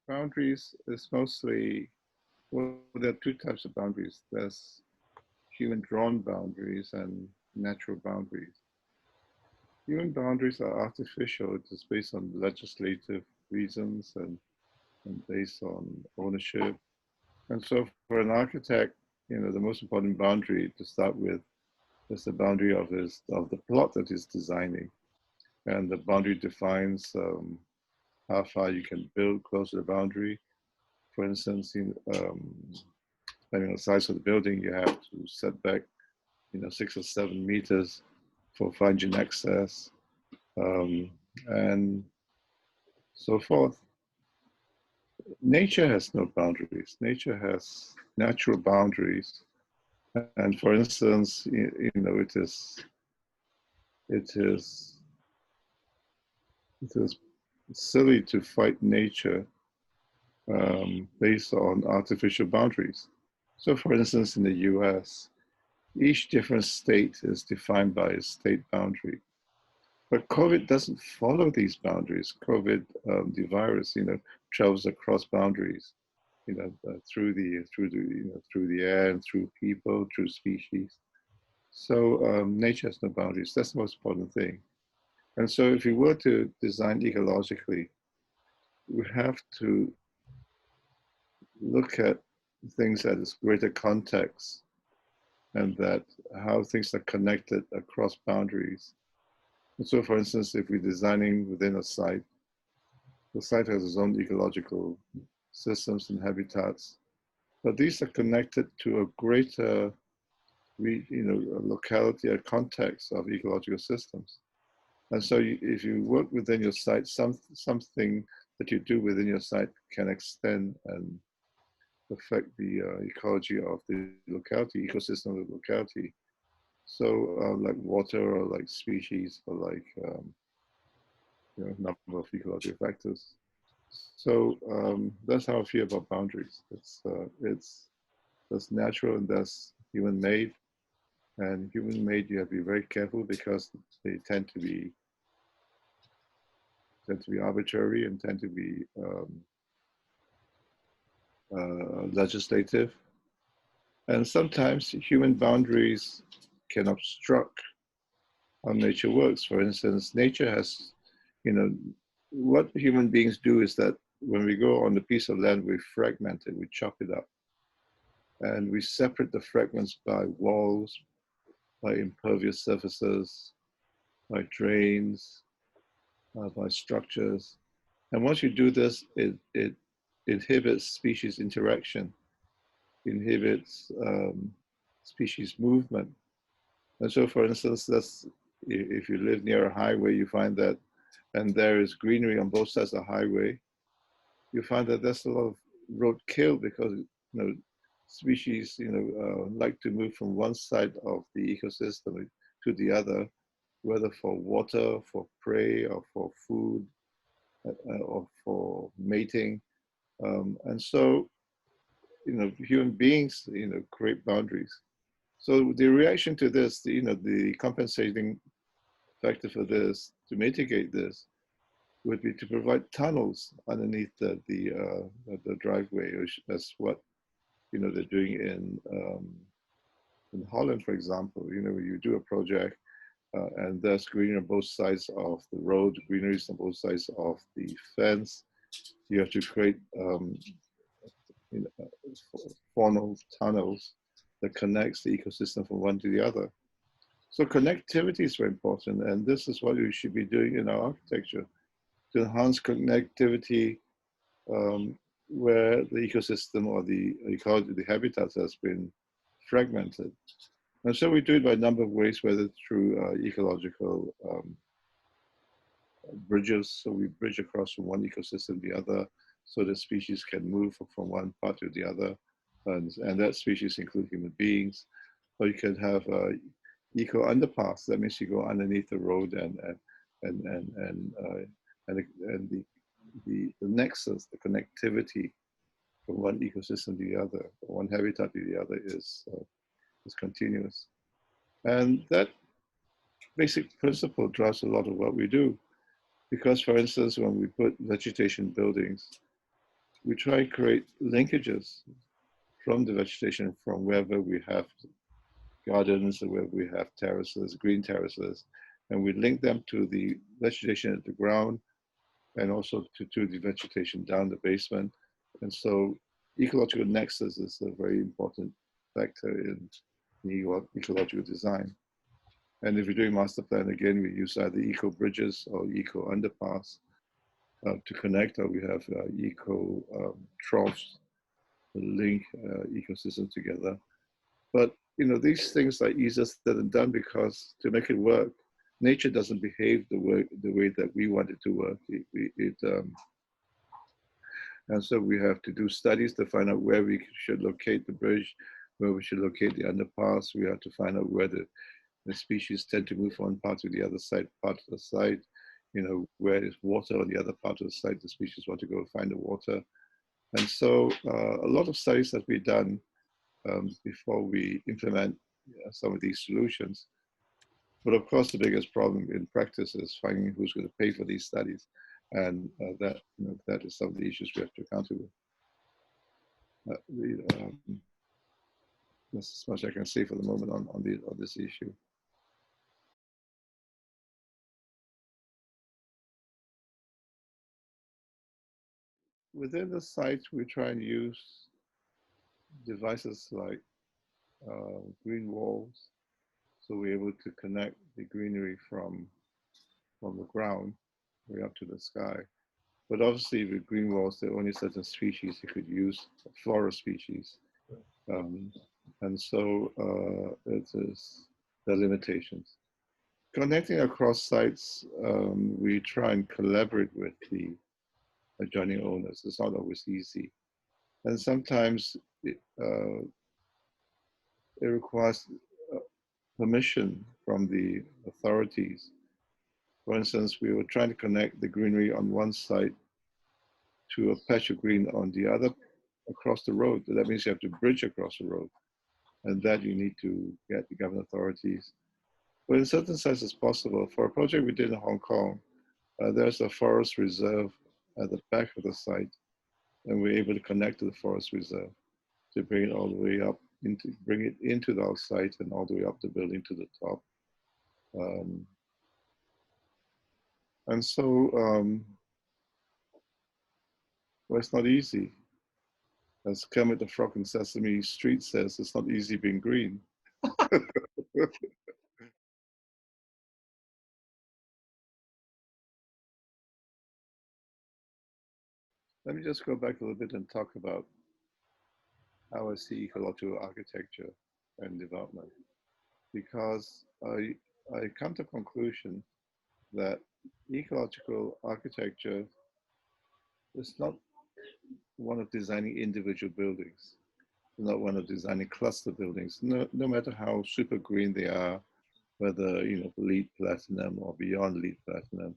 Boundaries is mostly, well, there are two types of boundaries. There's human drawn boundaries and natural boundaries. Human boundaries are artificial, just based on legislative reasons and based on ownership. And so for an architect, the most important boundary to start with is the boundary of the plot that he's designing. And the boundary defines how far you can build close to the boundary. For instance, depending on the size of the building, you have to set back, 6 or 7 meters for finding access, and so forth. Nature has no boundaries. Nature has natural boundaries, and for instance, it is it is silly to fight nature based on artificial boundaries. So, for instance, in the U.S., each different state is defined by a state boundary. But COVID doesn't follow these boundaries. The virus, travels across boundaries, through the air and through people, through species. So nature has no boundaries. That's the most important thing. And so, if you were to design ecologically, we have to look at things at its greater context, and that how things are connected across boundaries. And so, for instance, if we're designing within a site, the site has its own ecological systems and habitats, but these are connected to a greater, a locality, a context of ecological systems. And so, if you work within your site, something that you do within your site can extend and affect the ecology of the locality, ecosystem of the locality. So, like water, or like species, or like number of ecological factors. So that's how I feel about boundaries. It's that's natural and that's human made. And human made, you have to be very careful because they tend to be arbitrary and tend to be legislative. And sometimes human boundaries can obstruct how nature works. For instance, nature has, what human beings do is that when we go on a piece of land, we fragment it, we chop it up, and we separate the fragments by walls, by impervious surfaces, by drains, by structures. And once you do this, it inhibits species interaction, inhibits species movement. And so, for instance, if you live near a highway, you find that, and there is greenery on both sides of the highway, you find that there's a lot of roadkill because species like to move from one side of the ecosystem to the other, whether for water, for prey, or for food, or for mating. And so, human beings, create boundaries. So the reaction to this, the compensating factor for this, to mitigate this, would be to provide tunnels underneath the driveway, which that's what they're doing in Holland, for example. You do a project and there's greenery on both sides of the road, greenery on both sides of the fence. You have to create faunal tunnels that connects the ecosystem from one to the other. So connectivity is very important, and this is what we should be doing in our architecture to enhance connectivity where the ecosystem or the ecology, the habitats has been fragmented. And so we do it by a number of ways, whether through ecological bridges. So we bridge across from one ecosystem to the other so that species can move from one part to the other. And that species include human beings. Or you can have eco underpass. That means you go underneath the road and the nexus, the connectivity from one ecosystem to the other, one habitat to the other is continuous. And that basic principle drives a lot of what we do. Because, for instance, when we put vegetation buildings, we try to create linkages from the vegetation from wherever we have gardens or wherever we have terraces, green terraces, and we link them to the vegetation at the ground and also to the vegetation down the basement. And so ecological nexus is a very important factor in ecological design. And if we're doing master plan, again, we use either eco bridges or eco underpass to connect, or we have eco troughs to link ecosystems together. But these things are easier said than done, because to make it work, nature doesn't behave the way that we want it to work. And so we have to do studies to find out where we should locate the bridge, where we should locate the underpass. We have to find out where the species tend to move from one part to the other side, where is water on the other part of the site, the species want to go find the water. And so a lot of studies have been done before we implement some of these solutions. But of course, the biggest problem in practice is finding who's going to pay for these studies. And that is some of the issues we have to counter with. That's as much I can say for the moment on this issue. Within the site, we try and use devices like green walls, so we're able to connect the greenery from the ground way up to the sky. But obviously, with green walls, there are only certain species you could use, forest species, and so there are limitations. Connecting across sites, we try and collaborate with the adjoining owners. It's not always easy, and sometimes it requires permission from the authorities. For instance, we were trying to connect the greenery on one side to a patch of green on the other across the road. That means you have to bridge across the road, and that you need to get the government authorities. But in certain sites, it's possible. For a project we did in Hong Kong, there's a forest reserve at the back of the site, and we're able to connect to the forest reserve to bring it all the way up bring it into our site and all the way up the building to the top. And so, well, it's not easy. As Kermit the Frog in Sesame Street says, it's not easy being green. Let me just go back a little bit and talk about how I see ecological architecture and development, because I come to the conclusion that ecological architecture is not one of designing individual buildings, not one of designing cluster buildings, no matter how super green they are, whether LEED Platinum or beyond LEED Platinum.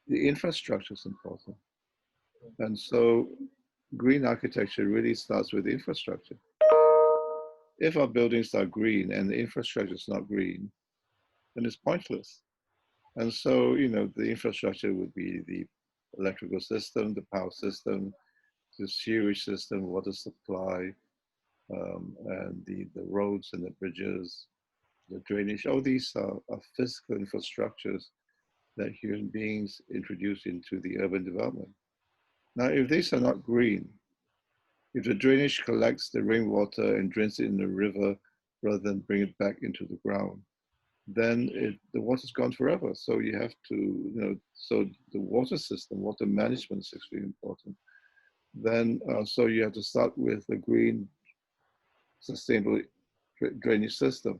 The infrastructure is important. And so green architecture really starts with infrastructure. If our buildings are green and the infrastructure is not green, then it's pointless. And so, the infrastructure would be the electrical system, the power system, the sewage system, water supply, and the roads and the bridges, the drainage. All these are physical infrastructures that human beings introduce into the urban development. Now, if these are not green, if the drainage collects the rainwater and drains it in the river rather than bring it back into the ground, then the water's gone forever. So you have to, so the water system, water management is extremely important. Then, so you have to start with a green, sustainable drainage system.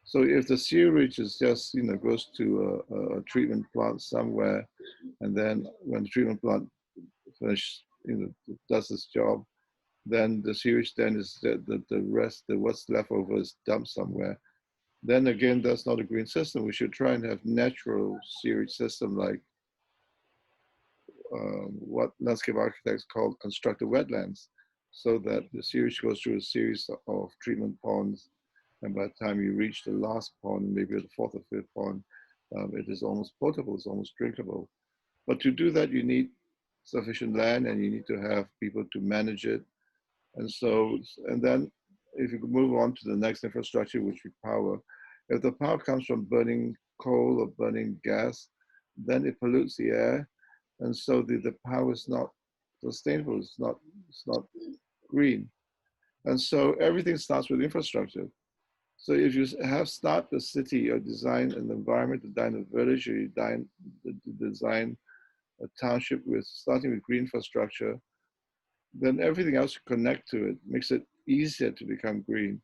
So if the sewage is just, goes to a treatment plant somewhere, and then when the treatment plant finishes, does its job, then the sewage then is the rest, what's left over is dumped somewhere. Then again, that's not a green system. We should try and have natural sewage system like what landscape architects call constructed wetlands, so that the sewage goes through a series of treatment ponds, and by the time you reach the last pond, maybe the fourth or fifth pond, it is almost potable, it's almost drinkable. But to do that, you need sufficient land, and you need to have people to manage it. And so, and then if you move on to the next infrastructure, which is power, if the power comes from burning coal or burning gas, then it pollutes the air. And so the power is not sustainable, it's not green. And so everything starts with infrastructure. So if you have start the city or design an environment, design a village, or you design a township with starting with green infrastructure, then everything else connect to it, makes it easier to become green,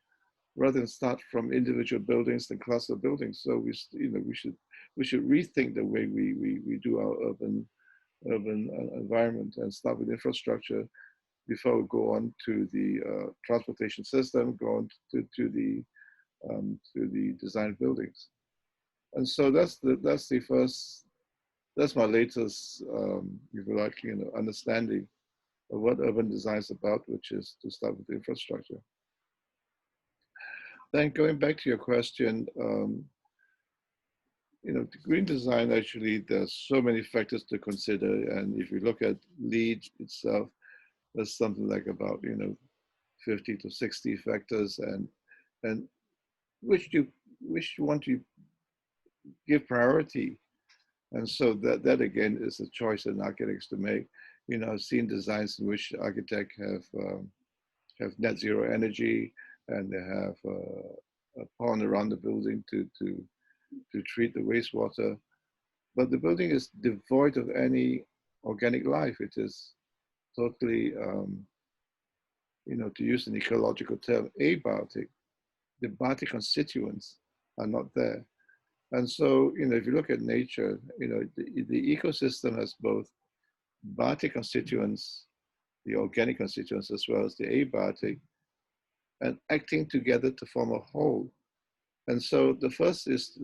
rather than start from individual buildings and cluster buildings. So we should rethink the way we do our urban environment and start with infrastructure before we go on to the transportation system, go on to the design buildings. And so that's the first, that's my latest, if you like, understanding of what urban design is about, which is to start with infrastructure. Then going back to your question, green design, actually, there's so many factors to consider. And if you look at LEED itself, there's something like about, 50 to 60 factors, and which you want to give priority. And so that again is a choice that architects to make. I've seen designs in which architects have net zero energy, and they have a pond around the building to treat the wastewater. But the building is devoid of any organic life. It is totally, to use an ecological term, abiotic. The biotic constituents are not there. And so, if you look at nature, the ecosystem has both biotic constituents, the organic constituents, as well as the abiotic, and acting together to form a whole. And so the first is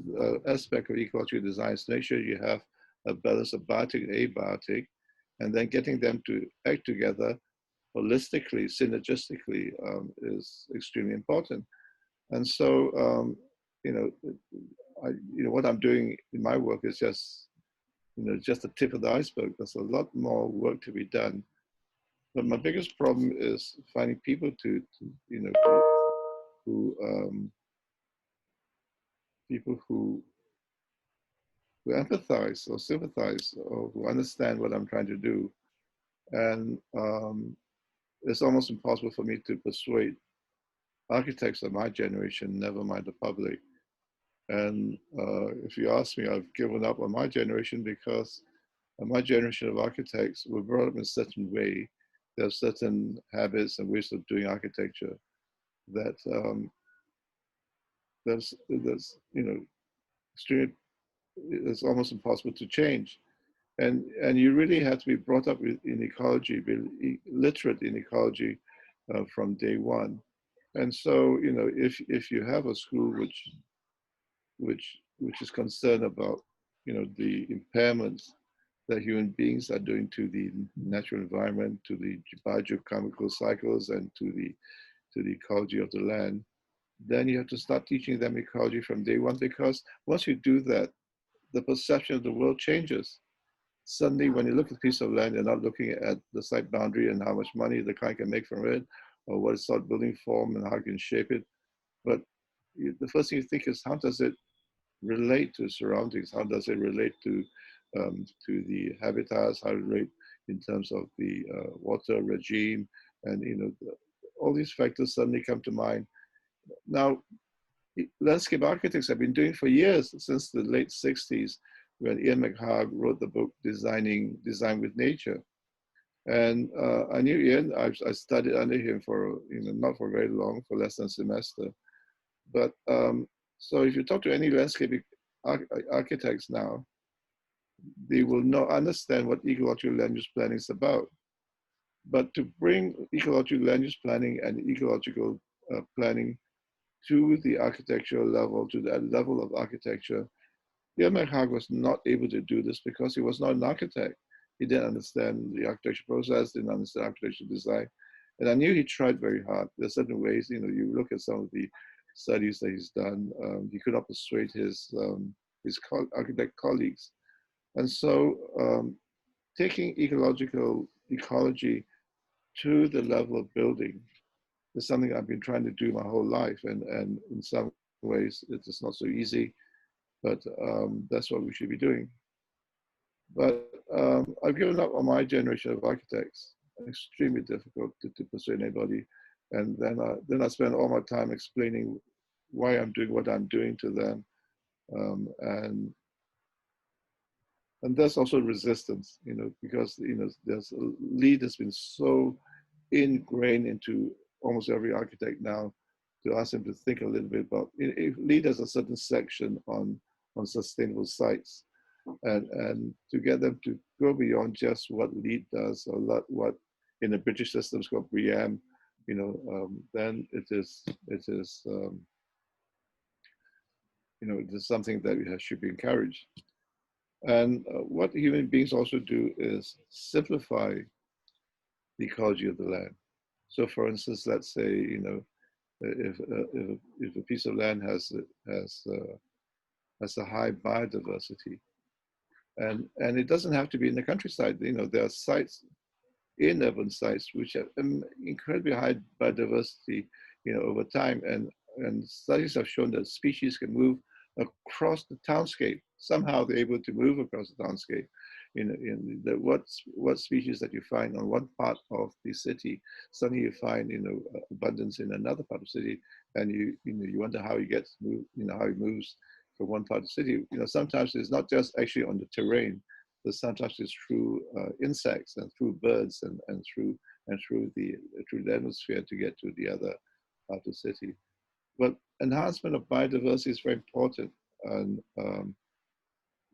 aspect of ecological design is to make sure you have a balance of biotic and abiotic, and then getting them to act together holistically, synergistically, is extremely important. And so, what I'm doing in my work is just the tip of the iceberg. There's a lot more work to be done. But my biggest problem is finding people people who empathize or sympathize or who understand what I'm trying to do. And it's almost impossible for me to persuade architects of my generation, never mind the public. And if you ask me, I've given up on my generation because my generation of architects were brought up in a certain way. There are certain habits and ways of doing architecture that there's extremely, it's almost impossible to change. And you really have to be brought up in ecology, be literate in ecology from day one. And so, if you have a school which is concerned about, the impairments that human beings are doing to the natural environment, to the biogeochemical cycles, and to the ecology of the land, then you have to start teaching them ecology from day one, because once you do that, the perception of the world changes. Suddenly, when you look at a piece of land, you're not looking at the site boundary and how much money the client can make from it, or what sort of building form and how you can shape it. But the first thing you think is, how does it relate to surroundings? How does it relate to the habitats? How it relate in terms of the water regime? And all these factors suddenly come to mind. Now, landscape architects have been doing for years, since the late 60s, when Ian McHarg wrote the book Design with Nature. And I knew Ian. I studied under him for not for very long, for less than a semester. But so if you talk to any landscape architects now, they will not understand what ecological land use planning is about. But to bring ecological land use planning and ecological planning to the architectural level, to that level of architecture, Yeang was not able to do this because he was not an architect. He didn't understand the architecture process, didn't understand architecture design. And I knew he tried very hard. There's certain ways, you look at some of the studies that he's done, he could not persuade his architect colleagues. And so taking ecology to the level of building is something I've been trying to do my whole life, and in some ways it is not so easy, but that's what we should be doing. But I've given up on my generation of architects. Extremely difficult to persuade anybody, and then I spend all my time explaining why I'm doing what I'm doing to them, and there's also resistance, because there's a lead has been so ingrained into almost every architect now to ask them to think a little bit about. If lead has a certain section on sustainable sites, and to get them to go beyond just what lead does or what in the British system is called BM, then it is it is something that should be encouraged. And what human beings also do is simplify the ecology of the land. So, for instance, let's say if a piece of land has a high biodiversity, and it doesn't have to be in the countryside. There are sites in urban sites which have incredibly high biodiversity, over time, and studies have shown that species can move across the townscape. Somehow they're able to move across the townscape. In the what species that you find on one part of the city, suddenly you find abundance in another part of the city, and you wonder how he gets move, how he moves from one part of the city. Sometimes it's not just actually on the terrain, but sometimes it's through insects and through birds and through the atmosphere to get to the other part of the city. But enhancement of biodiversity is very important, and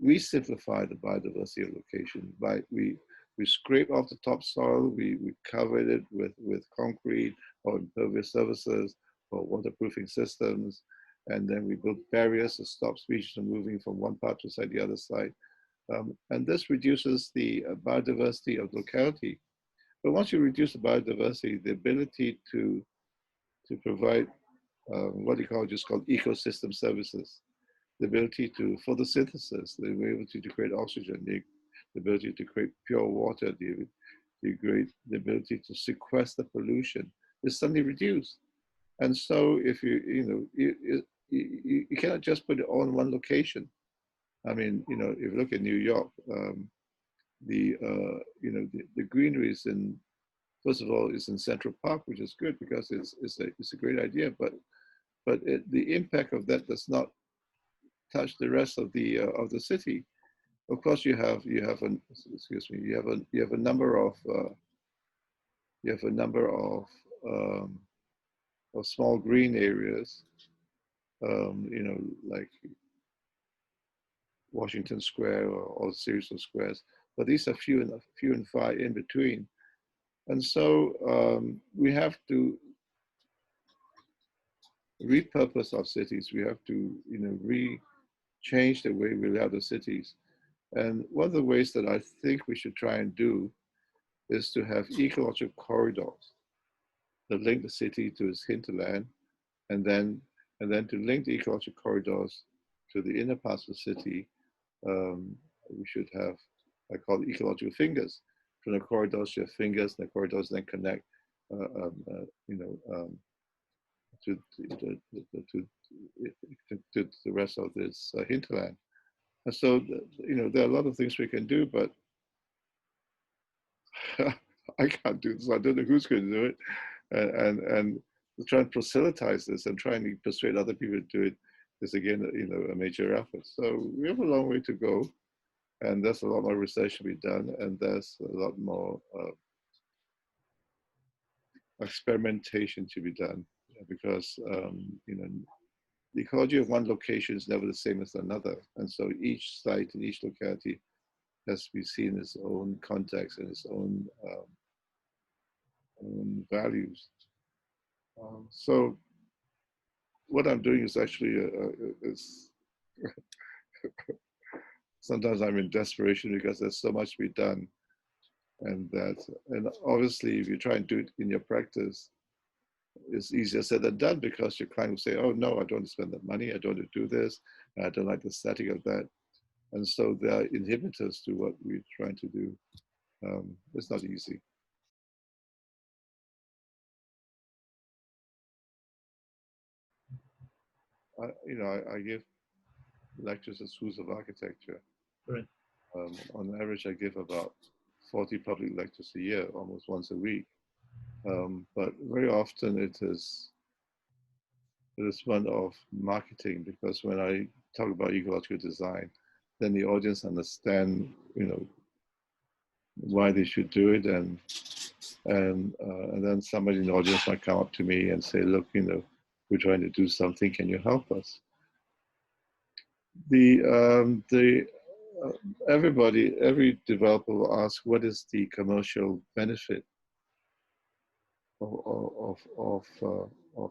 we simplify the biodiversity of location. We scrape off the topsoil, we cover it with concrete or impervious surfaces or waterproofing systems, and then we build barriers to stop species from moving from one part to the other side. And this reduces the biodiversity of locality. But once you reduce the biodiversity, the ability to provide what ecologists call ecosystem services, the ability to photosynthesis, the ability to create oxygen, the ability to create pure water, the ability to sequester pollution is suddenly reduced. And so if you cannot just put it all in one location. I mean, if you look at New York, the greenery is in, first of all, is in Central Park, which is good because it's a great idea, but the impact of that does not touch the rest of the city. Of course, you have a number of small green areas, like Washington Square or a series of squares, but these are few and far in between. And so we have to repurpose our cities. We have to, change the way we lay out the cities. And one of the ways that I think we should try and do is to have ecological corridors that link the city to its hinterland, and then to link the ecological corridors to the inner parts of the city. We should have, I call it ecological fingers. From the corridors, you have fingers, and the corridors then connect, to the rest of this hinterland. And so, there are a lot of things we can do, but I can't do this. I don't know who's going to do it, and to try and proselytize this and try and persuade other people to do it is again, a major effort. So we have a long way to go, and there's a lot more research to be done, and there's a lot more experimentation to be done, because the ecology of one location is never the same as another, and so each site and each locality has to be seen in its own context and its own values. So what I'm doing is actually sometimes I'm in desperation because there's so much to be done, and obviously if you try and do it in your practice, it's easier said than done, because your client will say, oh no, I don't want to spend that money, I don't want to do this, I don't like the static of that. And so there are inhibitors to what we're trying to do. It's not easy. I give lectures at schools of architecture. Right. On average, I give about 40 public lectures a year, almost once a week. But very often it is one of marketing, because when I talk about ecological design, then the audience understand, why they should do it, and then somebody in the audience might come up to me and say, "Look, we're trying to do something. Can you help us?" The every developer will ask, "What is the commercial benefit of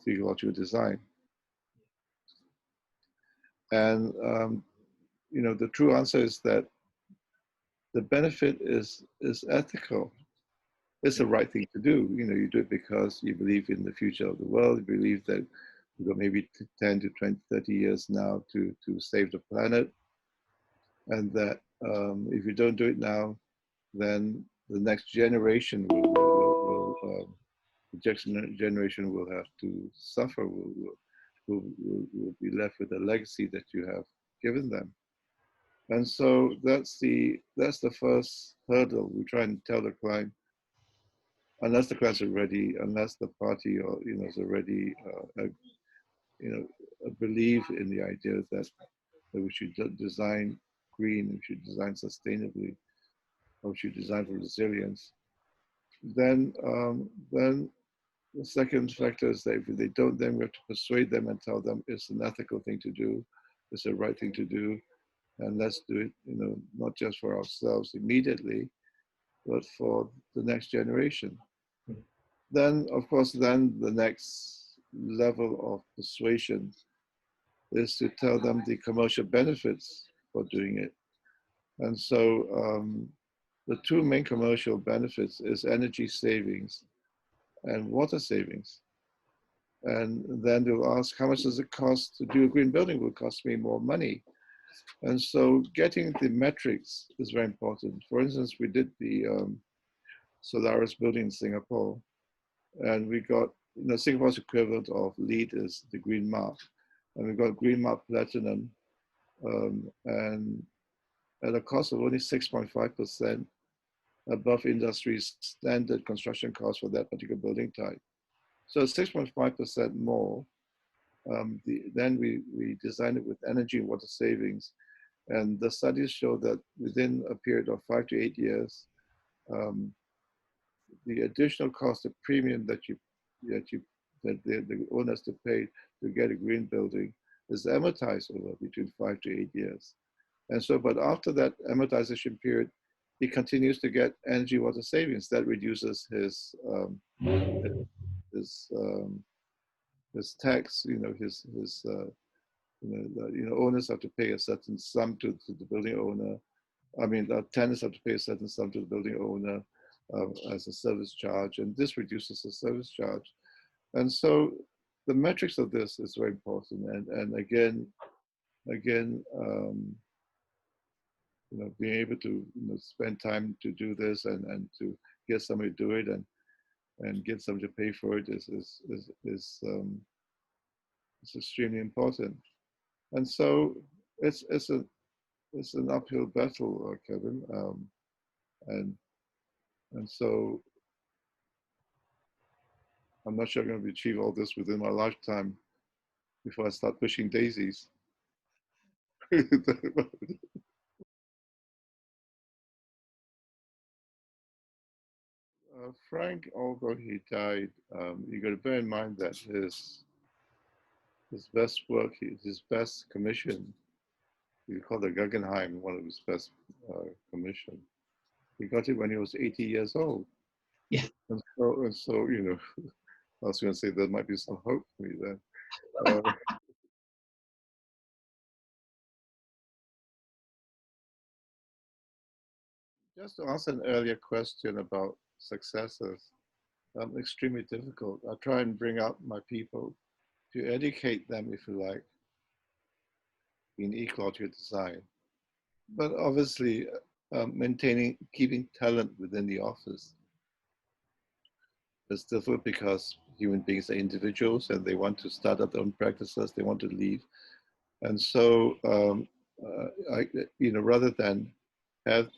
ecological design?" And the true answer is that the benefit is ethical. It's the right thing to do. You do it because you believe in the future of the world. You believe that we've got maybe 10 to 20, 30 years now to save the planet. And that if you don't do it now, then the next generation generation will have to suffer, will be left with a legacy that you have given them. And so that's the first hurdle. We try and tell the client, unless the client's already, unless the party or is already believe in the idea that we should design green, we should design sustainably, or we should design for resilience. Then the second factor is that if they don't, then we have to persuade them and tell them it's an ethical thing to do, it's the right thing to do, and let's do it, not just for ourselves immediately, but for the next generation. Then, of course, then the next level of persuasion is to tell them the commercial benefits for doing it. And so the two main commercial benefits is energy savings and water savings. And then they'll ask, how much does it cost to do a green building? Will cost me more money. And so getting the metrics is very important. For instance, we did the Solaris building in Singapore, and we got, Singapore's equivalent of LEED is the Green Mark. And we got Green Mark Platinum, and at a cost of only 6.5% above industry's standard construction cost for that particular building type. So 6.5% more. Then we designed it with energy and water savings. And the studies show that within a period of 5 to 8 years, the additional cost of premium that the owners to pay to get a green building is amortized over between 5 to 8 years. And so, but after that amortization period, he continues to get energy water savings. That reduces his tax. Owners have to pay a certain sum to the building owner. I mean, the tenants have to pay a certain sum to the building owner as a service charge, and this reduces the service charge. And so the metrics of this is very important. And again, being able to spend time to do this and to get somebody to do it and get somebody to pay for it is extremely important. And so it's an uphill battle, Kevin, and so I'm not sure I'm going to achieve all this within my lifetime before I start pushing daisies. Frank, although he died, you got to bear in mind that his best work, his best commission, he called the Guggenheim one of his best commission. He got it when he was 80 years old. Yeah. And so I was going to say there might be some hope for me there. Just to answer an earlier question about successes, extremely difficult. I try and bring up my people to educate them, if you like, in ecological design. But obviously, keeping talent within the office. It's difficult because human beings are individuals and they want to start up their own practices, they want to leave. And so, rather than have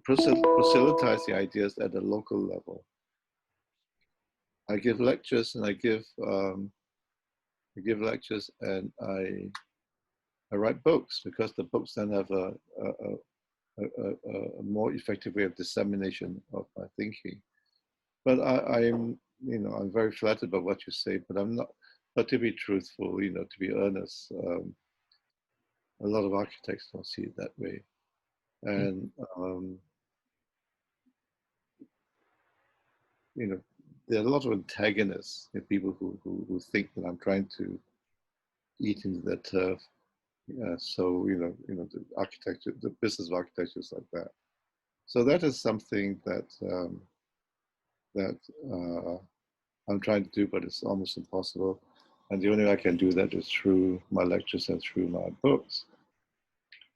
proselytize the ideas at a local level, I give lectures and I give lectures and I write books because the books then have a more effective way of dissemination of my thinking. But I'm very flattered by what you say, but I'm not. But to be truthful, to be earnest, a lot of architects don't see it that way, and there are a lot of antagonists, people who think that I'm trying to eat into their turf. So the architecture, the business of architecture is like that. So that is something that I'm trying to do, but it's almost impossible. And the only way I can do that is through my lectures and through my books.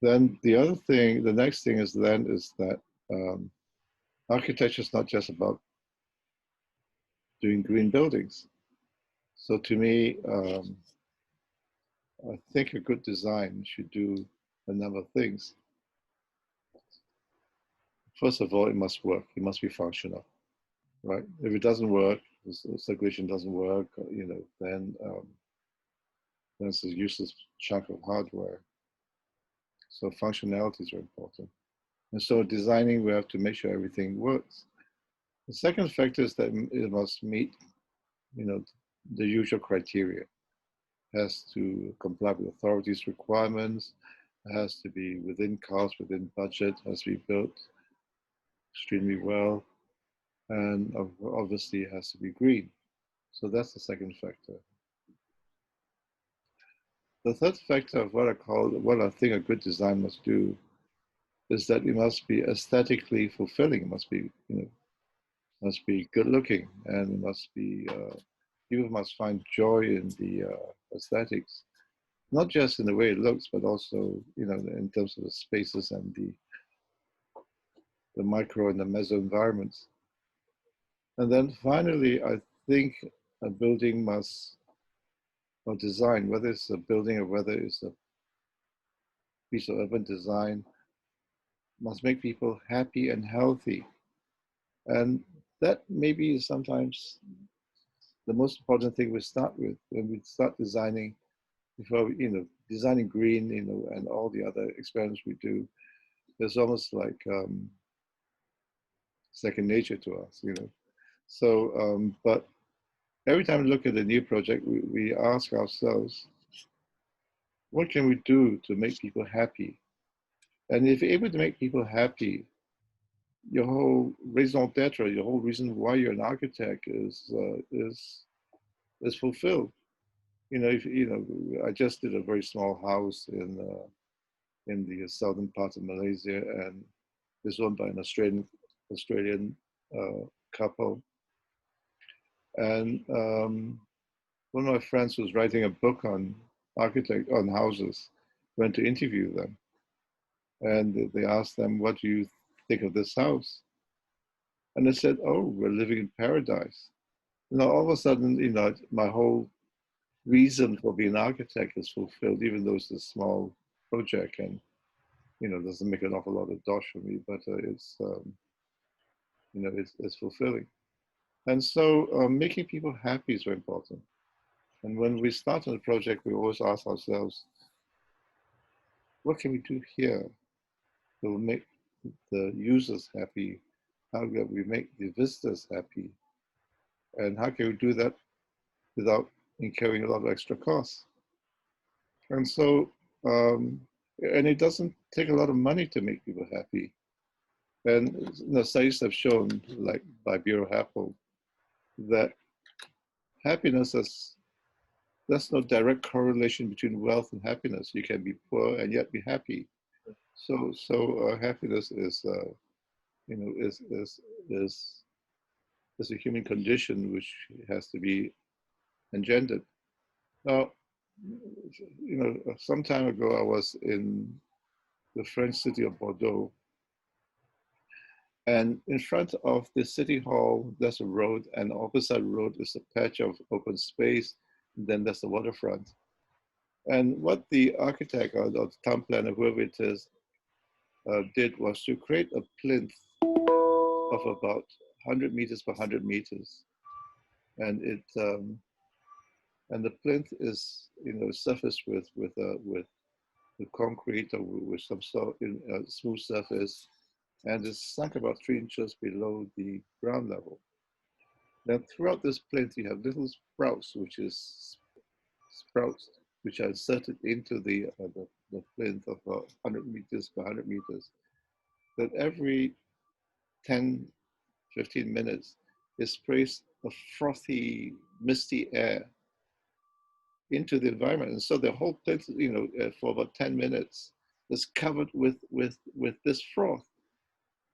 Then the next thing is that architecture is not just about doing green buildings. So to me, I think a good design should do a number of things. First of all, it must work. It must be functional, right? If it doesn't work, the circulation doesn't work, then it's a useless chunk of hardware. So functionality is very important. And so designing, we have to make sure everything works. The second factor is that it must meet, the usual criteria. It has to comply with authorities' requirements. It has to be within cost, within budget. It has to be built extremely well. And obviously it has to be green. So that's the second factor. The third factor of what I think a good design must do is that it must be aesthetically fulfilling. It must be good looking, and it must be, people must find joy in the aesthetics, not just in the way it looks, but also, in terms of the spaces and the micro and the meso environments. And then finally, I think a building or design, whether it's a building or whether it's a piece of urban design, must make people happy and healthy. And that maybe is sometimes the most important thing we start with when we start designing, before designing green, and all the other experiments we do. It's almost like second nature to us, So, but every time we look at a new project, we ask ourselves, what can we do to make people happy? And if you're able to make people happy, your whole raison d'etre, your whole reason why you're an architect is fulfilled. I just did a very small house in the southern part of Malaysia, and it's owned by an Australian couple. And one of my friends was writing a book on houses, went to interview them, and they asked them, "What do you think of this house?" And they said, "Oh, we're living in paradise." All of a sudden, my whole reason for being an architect is fulfilled, even though it's a small project and doesn't make an awful lot of dosh for me, but it's fulfilling. And so making people happy is very important. And when we start on a project, we always ask ourselves, what can we do here that will make the users happy? How can we make the visitors happy? And how can we do that without incurring a lot of extra costs? And so, and it doesn't take a lot of money to make people happy. And studies have shown, like by Bureau Happel, that happiness there's no direct correlation between wealth and happiness. You can be poor and yet be happy. So happiness is a human condition which has to be engendered. Now, some time ago I was in the French city of Bordeaux. And in front of the city hall, there's a road, and opposite road is a patch of open space. And then there's the waterfront. And what the architect or the town planner, whoever it is, did was to create a plinth of about 100 meters by 100 meters. And and the plinth is, surfaced with concrete or with some sort of smooth surface, and it's sunk about 3 inches below the ground level. Then throughout this plinth, you have little sprouts, which are inserted into the plinth of 100 meters by 100 meters. That every 10, 15 minutes, it sprays a frothy, misty air into the environment. And so the whole plinth, for about 10 minutes, is covered with this froth.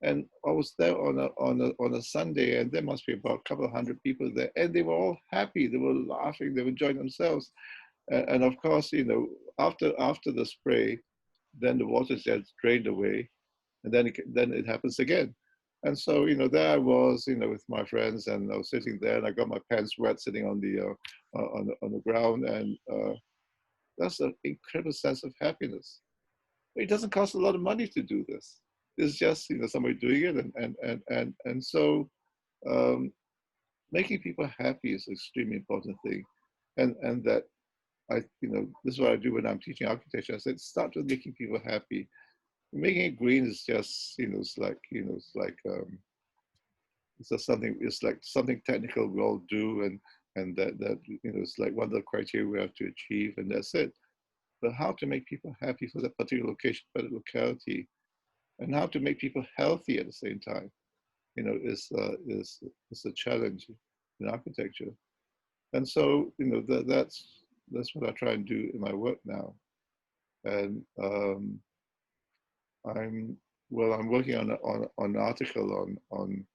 And I was there on a Sunday, and there must be about a couple of hundred people there, and they were all happy. They were laughing. They were enjoying themselves. And of course, after the spray, then the water gets drained away, and then it happens again. And so, there I was, with my friends, and I was sitting there, and I got my pants wet, sitting on the ground, and that's an incredible sense of happiness. It doesn't cost a lot of money to do this. It's just, somebody doing it, and so making people happy is an extremely important thing, and that this is what I do when I'm teaching architecture. I said, start with making people happy. Making it green is just, it's like something technical we all do, and that it's like one of the criteria we have to achieve, and that's it. But how to make people happy for that particular location, particular locality, and how to make people healthy at the same time, is a challenge in architecture. And so, that's what I try and do in my work now. And I'm working on an article on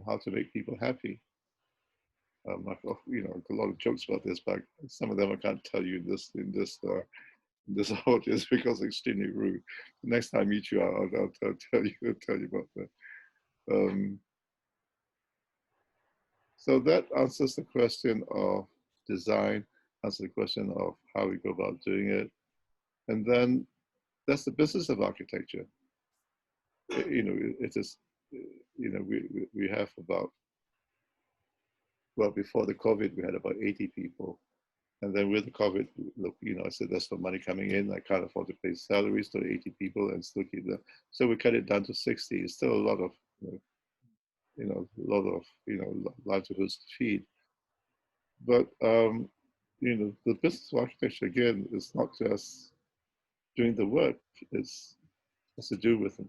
how to make people happy. I've got, a lot of jokes about this, but some of them I can't tell you in this audience because it's extremely rude. The next time I meet you, I'll tell you about that. So that answers the question of design, answers the question of how we go about doing it. And then that's the business of architecture. It is, we have about, well, before the COVID, we had about 80 people. And then with the COVID, look, I said, there's no money coming in. I can't afford to pay salaries to 80 people and still keep them. So we cut it down to 60. It's still a lot of, livelihoods to feed. But, the business of architecture, again, is not just doing the work. It's to do with,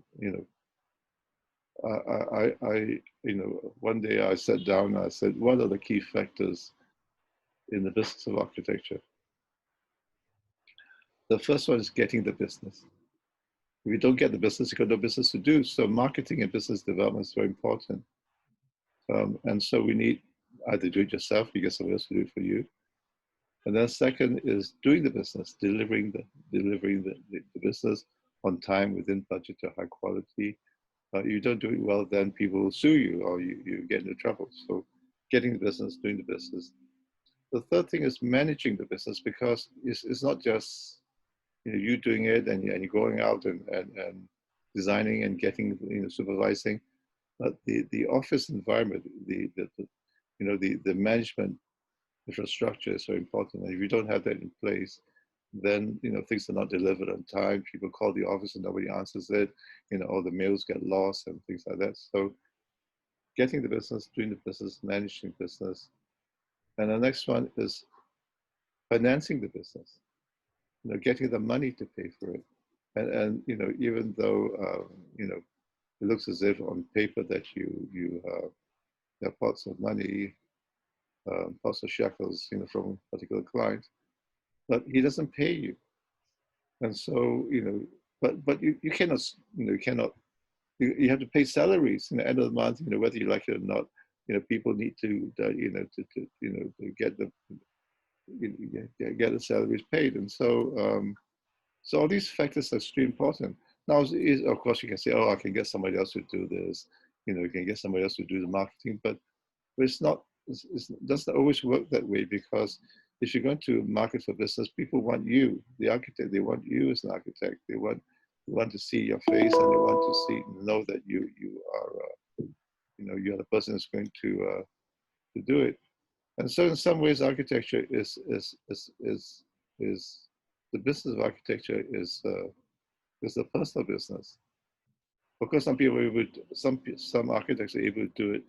one day I sat down and I said, what are the key factors in the business of architecture? The first one is getting the business. If you don't get the business, you've got no business to do. So marketing and business development is very important. And so we need either do it yourself, you get somebody else to do it for you. And then second is doing the business, delivering the business on time, within budget, to high quality. You don't do it well, then people will sue you, or you get into trouble. So getting the business, doing the business. The third thing is managing the business, because it's not just you doing it and you're going out and designing and getting, supervising, but the office environment, the management infrastructure is so important. And if you don't have that in place, then things are not delivered on time. People call the office and nobody answers it. All the mails get lost and things like that. So getting the business, doing the business, managing business. And the next one is financing the business. Getting the money to pay for it. And even though it looks as if on paper that you have pots of money, pots of shekels, from a particular client, but he doesn't pay you. And so, but you cannot, you have to pay salaries in the end of the month, whether you like it or not. People need to, to get the, get the salaries paid. And so all these factors are extremely important. Now, of course, you can say, oh, I can get somebody else to do this. You can get somebody else to do the marketing, but it's not. It doesn't always work that way, because if you're going to market for business, people want you, the architect. They want you as an architect. They want to see your face, and they want to know that you are you're the person who's going to do it. And so, in some ways, architecture is the business of architecture is a personal business. Of course, some architects are able to do it,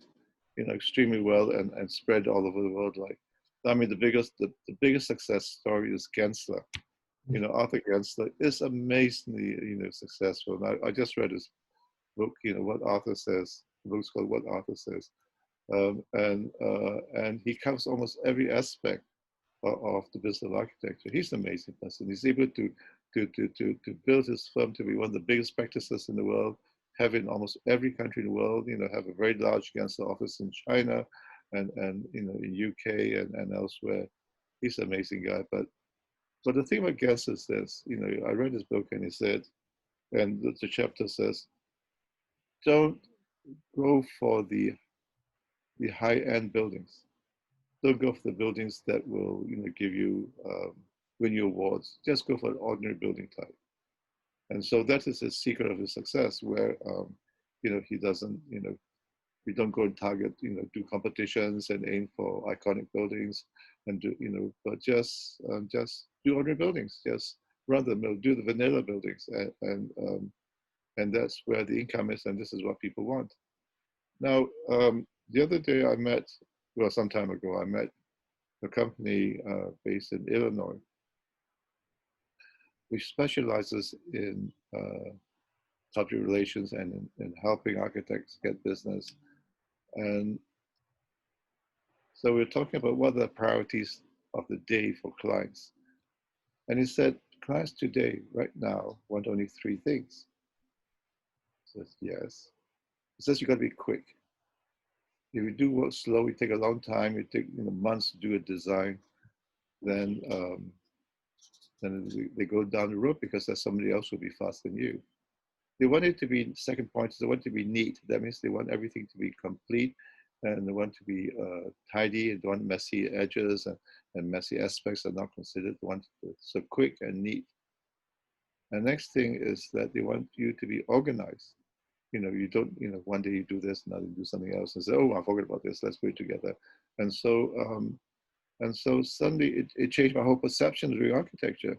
extremely well and spread all over the world. Like, I mean, the biggest success story is Gensler. Arthur Gensler is amazingly, successful. And I just read his book, What Arthur Says. The book's called What Arthur Says, and he covers almost every aspect of the business of architecture. He's an amazing person. He's able to build his firm to be one of the biggest practices in the world, have in almost every country in the world, have a very large Gensler office in China and in UK and elsewhere. He's an amazing guy. But the thing about Gensler is this, I read his book and he said, and the chapter says, don't go for the high-end buildings. Don't go for the buildings that will, give you, win you awards. Just go for an ordinary building type. And so that is the secret of his success, where, he doesn't, we don't go and target, do competitions and aim for iconic buildings and do, but just do ordinary buildings. Just run the mill, do the vanilla buildings, and that's where the income is, and this is what people want. Now, the other day some time ago, I met a company based in Illinois, which specializes in public relations and in helping architects get business. And so we're talking about what are the priorities of the day for clients. And he said, clients today, right now, want only 3 things. I says, yes. He says, you got to be quick. If you do work slow, you take a long time, you take months to do a design, then they go down the road because there's somebody else who will be faster than you. They want it to be, second point is they want it to be neat. That means they want everything to be complete, and they want to be tidy, and they want messy edges and messy aspects are not considered. They want it so quick and neat. And next thing is that they want you to be organized. You don't, one day you do this, another you do something else, and say, oh, I forgot about this, let's put it together. And so suddenly it changed my whole perception of doing architecture.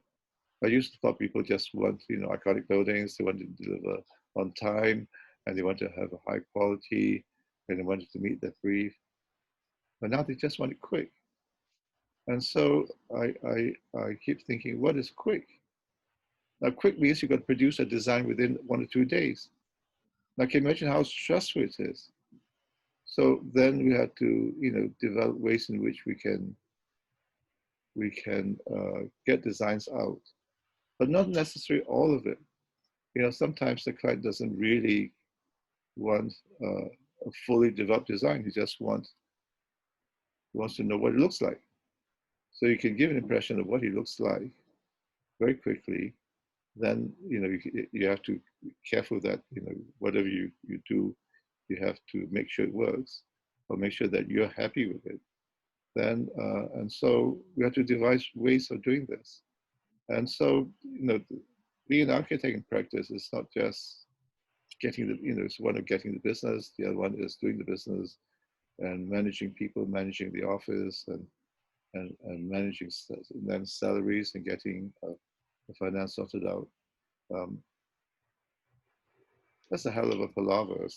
I used to thought people just want, iconic buildings, they want to deliver on time, and they want to have a high quality, and they wanted to meet their brief. But now they just want it quick. And so I keep thinking, what is quick? Now, quick means you've got to produce a design within 1 or 2 days. Now, can you imagine how stressful it is? So then we had to, develop ways in which we can get designs out, but not necessarily all of it. Sometimes the client doesn't really want a fully developed design. He just wants to know what it looks like. So you can give an impression of what he looks like very quickly. Then you have to be careful that whatever you do, you have to make sure it works, or make sure that you're happy with it. Then and so we have to devise ways of doing this. And so being an architect in practice is not just getting it's one of getting the business. The other one is doing the business and managing people, managing the office, and managing then salaries and getting the finance sorted out. That's a hell of a palaver,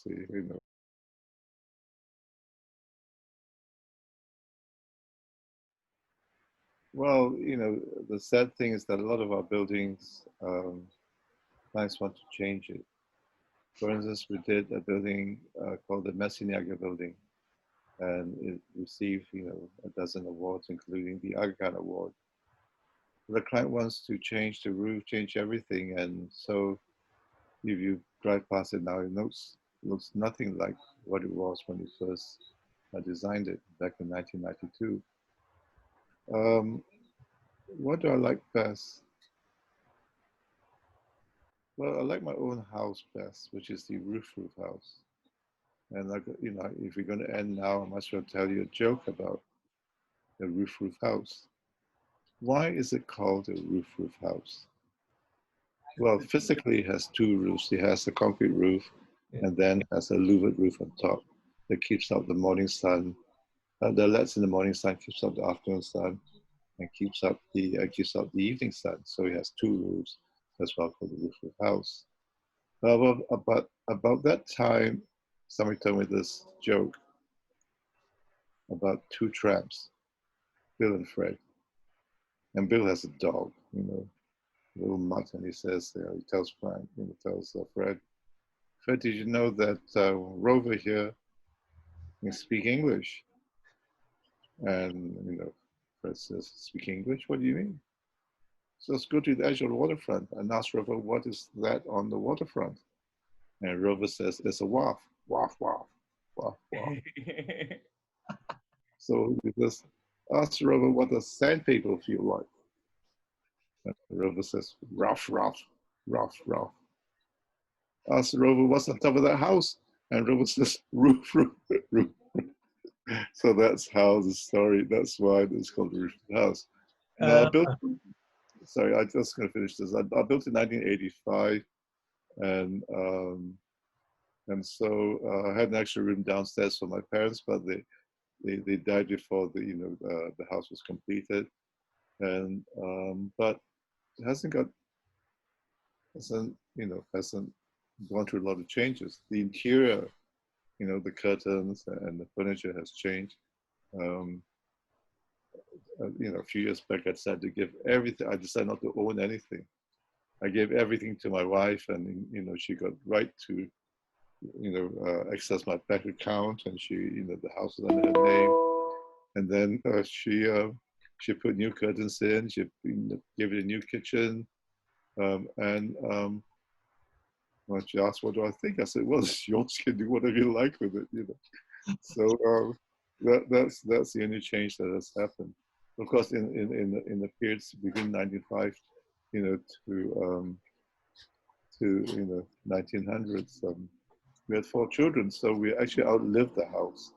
Well, the sad thing is that a lot of our buildings, clients want to change it. For instance, we did a building called the Messinaga building, and it received, a dozen awards, including the Aga Khan Award. The client wants to change the roof, change everything, and so if you drive past it now, it looks nothing like what it was when we first designed it back in 1992. What do I like best? Well, I like my own house best, which is the roof house. And like, if we're going to end now, I might as well tell you a joke about the roof house. Why is it called a roof house? Well, physically, it has two roofs. It has a concrete roof, Yeah. and then has a louvered roof on top that keeps out the morning sun. That lets in the morning sun, keeps out the afternoon sun, and keeps out the evening sun. So it has two roofs. That's why called the roof house. Well, about that time, somebody told me this joke about two tramps, Bill and Fred. And Bill has a dog, a little mutt, and he says, he tells Frank, tells Fred, Fred, did you know that Rover here can speak English? And Fred says, speak English? What do you mean? So let's go to the edge of the waterfront and ask Rover, what is that on the waterfront? And Rover says, it's a wharf, wharf, wharf, wharf, wharf. So we just ask Rover, what does sandpaper feel like? And Rover says, rough, rough, rough, rough. Ask Rover, what's on top of that house? And Rover says, roof, roof, roof. So that's how the story, that's why it's called the roof house. Now, I built, sorry, I just going to finish this. I built in 1985, and so I had an extra room downstairs for my parents, but they died before the house was completed, and but it hasn't gone through a lot of changes. The interior, the curtains and the furniture has changed. Um, a few years back, I decided to give everything. I decided not to own anything. I gave everything to my wife, and she got right to access my bank account, and the house was under her name. And then she put new curtains in. She gave it a new kitchen, and when she asked, "What do I think?" I said, "Well, it's yours. You can do whatever you like with it." So that's the only change that has happened. Of course, in the periods between 95, to 1900s, we had four children, so we actually outlived the house,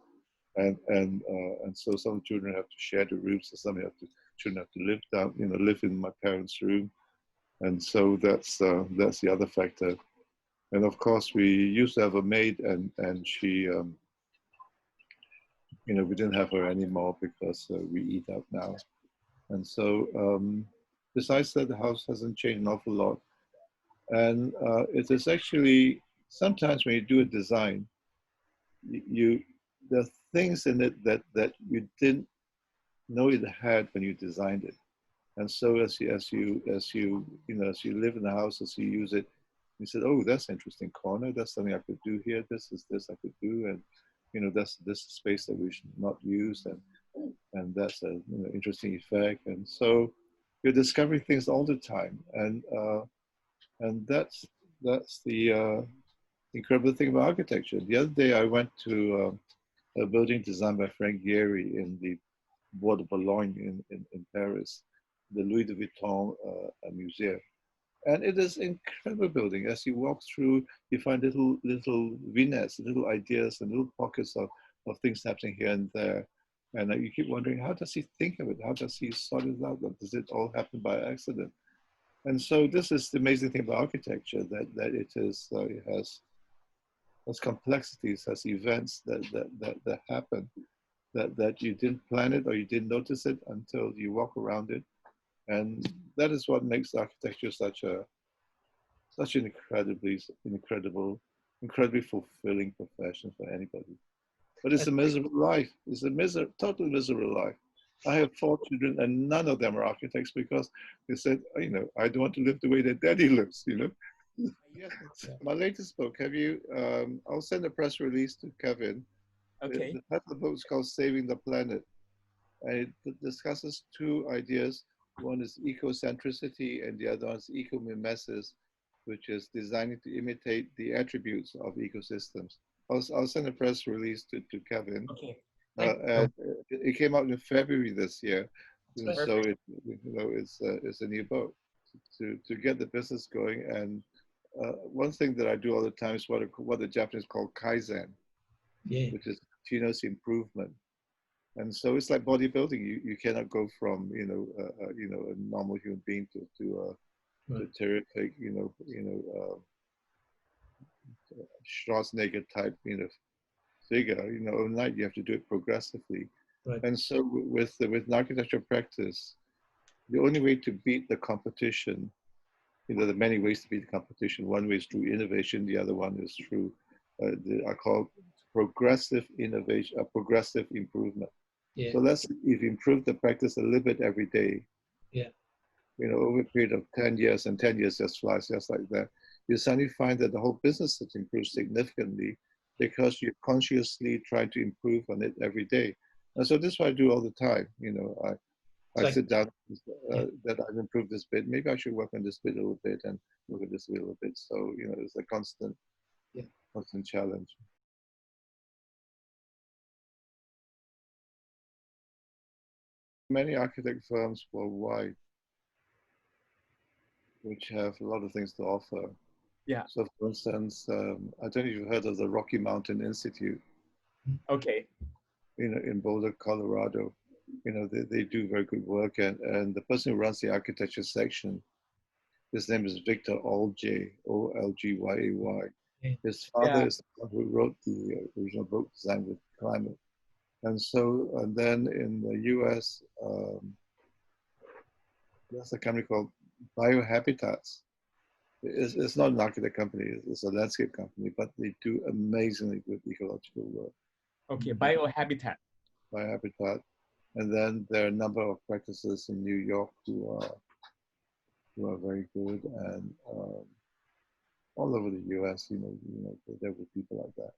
and so some children have to share the rooms, so children have to live in my parents' room, and so that's the other factor. And of course, we used to have a maid, and she, we didn't have her anymore because we eat out now. And so, besides that, the house hasn't changed an awful lot. And it is actually sometimes when you do a design, you there are things in it that you didn't know it had when you designed it. And so as you live in the house, as you use it, you said, "Oh, that's an interesting corner. That's something I could do here. This I could do, and that's this space that we should not use, and that's a interesting effect." And so you're discovering things all the time, and that's the incredible thing about architecture. The other day, I went to a building designed by Frank Gehry in the Bois de Boulogne in Paris, the Louis Vuitton museum. And it is an incredible building. As you walk through, you find little vignettes, little ideas, and little pockets of things happening here and there. And you keep wondering, how does he think of it? How does he sort it out? Does it all happen by accident? And so this is the amazing thing about architecture, that it has complexities, has events that happen, that you didn't plan it or you didn't notice it until you walk around it. And that is what makes architecture such an incredibly fulfilling profession for anybody. But it's a miserable life. It's a totally miserable life. I have four children, and none of them are architects because they said, I don't want to live the way their daddy lives. Yes. My latest book, I'll send a press release to Kevin. Okay. The title of the book is called Saving the Planet. And it discusses two ideas. One is ecocentricity, and the other one is ecomimesis, which is designing to imitate the attributes of ecosystems. I'll send a press release to Kevin. Okay. And it came out in February this year. And so Perfect. it's a new boat to get the business going. And one thing that I do all the time is what the Japanese call kaizen, Yeah. which is continuous improvement. And so it's like bodybuilding. You cannot go from a normal human being to Right. a terrific Schwarzenegger type figure. Overnight. You have to do it progressively. Right. And so with an architecture practice, the only way to beat the competition, there are many ways to beat the competition. One way is through innovation. The other one is through I call progressive innovation, progressive improvement. Yeah. So if you improve the practice a little bit every day, Yeah. over a period of 10 years, and 10 years just flies just like that, you suddenly find that the whole business has improved significantly because you consciously try to improve on it every day. And so this is what I do all the time. It's I like, sit down yeah. that I've improved this bit. Maybe I should work on this bit a little bit and work on this a little bit. So, it's a Yeah. constant challenge. Many architect firms worldwide, which have a lot of things to offer. Yeah. So, for instance, I don't know if you've heard of the Rocky Mountain Institute, Okay. in Boulder, Colorado. They do very good work, and the person who runs the architecture section, his name is Victor Olgyay, Olgyay. Yeah. His father Yeah. is the one who wrote the original book, Design with Climate. And then in the US, there's a company called Biohabitats. It's not an architect company, it's a landscape company, but they do amazingly good ecological work. Okay. Biohabitat. Biohabitat. And then there are a number of practices in New York who are very good, and all over the US, there were people like that.